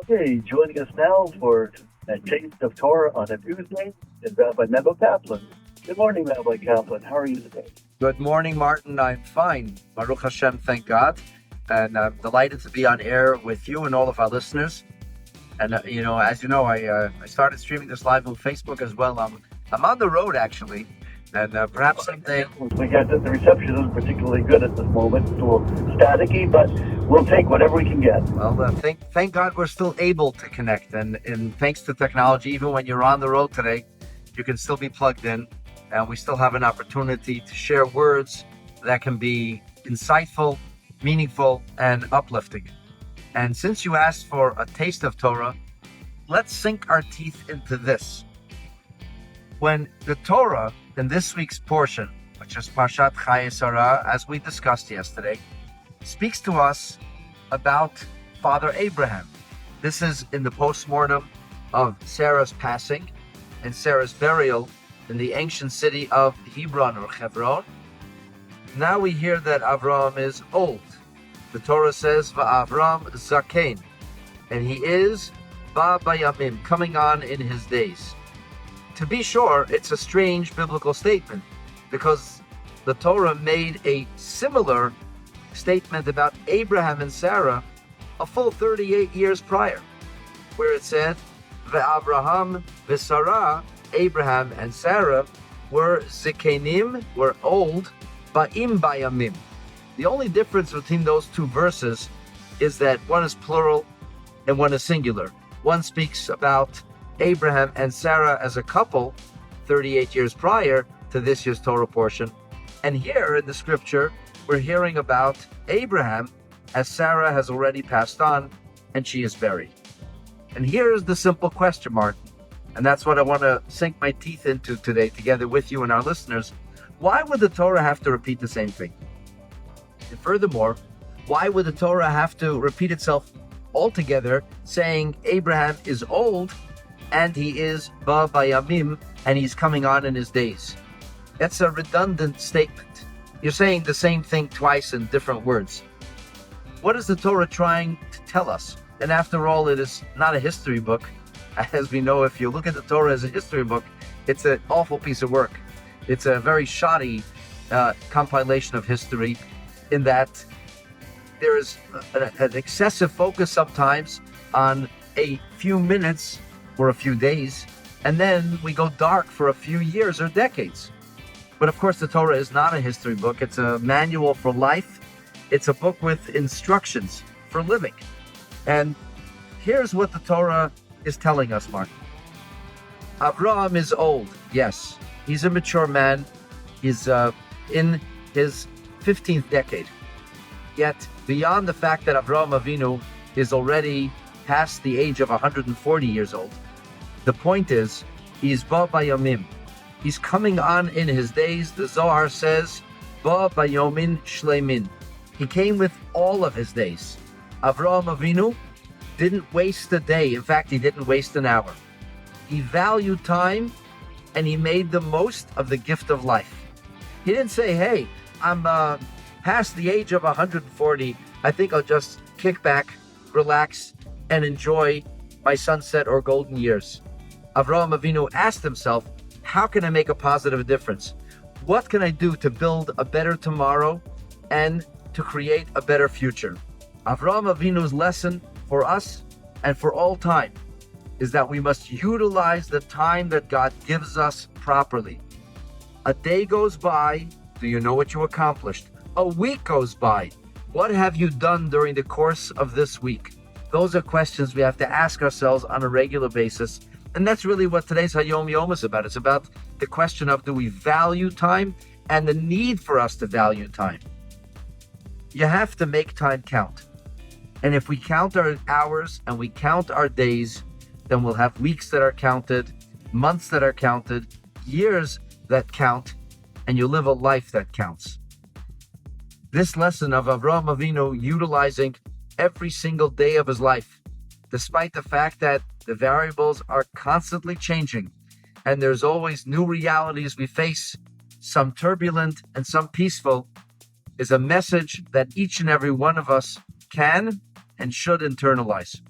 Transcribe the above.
Okay, joining us now for a taste of Torah on a Tuesday is Rabbi Mebo Kaplan. Good morning, Rabbi Kaplan. How are you today? Good morning, Martin. I'm fine. Baruch Hashem, thank God. And I'm delighted to be on air with you and all of our listeners. And, as you know, I started streaming this live on Facebook as well. I'm on the road, actually. And perhaps someday... We got the reception isn't particularly good at this moment. It's a little staticky, but we'll take whatever we can get. Well, thank God we're still able to connect. And thanks to technology, even when you're on the road today, you can still be plugged in. And we still have an opportunity to share words that can be insightful, meaningful, and uplifting. And since you asked for a taste of Torah, let's sink our teeth into this. When the Torah, in this week's portion, which is Parshat Chayei Sarah, as we discussed yesterday, speaks to us about Father Abraham. This is in the postmortem of Sarah's passing and Sarah's burial in the ancient city of Hebron or Hebron. Now we hear that Avram is old. The Torah says, Va'avram zaken, and he is ba bayamim, coming on in his days. To be sure, it's a strange biblical statement because the Torah made a similar statement about Abraham and Sarah a full 38 years prior, where it said, Ve'avraham v'Sarah, Abraham and Sarah were zikenim, were old, ba'im bayamim. The only difference between those two verses is that one is plural and one is singular. One speaks about Abraham and Sarah as a couple 38 years prior to this year's Torah portion. And here in the scripture, we're hearing about Abraham as Sarah has already passed on and she is buried. And here is the simple question, Martin. And that's what I want to sink my teeth into today together with you and our listeners. Why would the Torah have to repeat the same thing? And furthermore, why would the Torah have to repeat itself altogether, saying Abraham is old and he is ba bayamim and he's coming on in his days? That's a redundant statement. You're saying the same thing twice in different words. What is the Torah trying to tell us? And after all, it is not a history book. As we know, if you look at the Torah as a history book, it's an awful piece of work. It's a very shoddy compilation of history in that there is an excessive focus sometimes on a few minutes or a few days, and then we go dark for a few years or decades. But of course, the Torah is not a history book. It's a manual for life. It's a book with instructions for living. And here's what the Torah is telling us, Mark. Abraham is old. Yes, he's a mature man. He's in his 15th decade. Yet, beyond the fact that Avraham Avinu is already past the age of 140 years old, the point is, he's ba bayomim. He's coming on in his days. The Zohar says, ba bayomin shleimin. He came with all of his days. Avraham Avinu didn't waste a day. In fact, he didn't waste an hour. He valued time and he made the most of the gift of life. He didn't say, hey, I'm past the age of 140. I think I'll just kick back, relax, and enjoy my sunset or golden years. Avraham Avinu asked himself, how can I make a positive difference? What can I do to build a better tomorrow and to create a better future? Avraham Avinu's lesson for us and for all time is that we must utilize the time that God gives us properly. A day goes by, do you know what you accomplished? A week goes by, what have you done during the course of this week? Those are questions we have to ask ourselves on a regular basis. And that's really what today's Hayom Yom is about. It's about the question of, do we value time and the need for us to value time? You have to make time count. And if we count our hours and we count our days, then we'll have weeks that are counted, months that are counted, years that count, and you live a life that counts. This lesson of Avraham Avinu utilizing every single day of his life, despite the fact that the variables are constantly changing and there's always new realities we face, some turbulent and some peaceful, is a message that each and every one of us can and should internalize.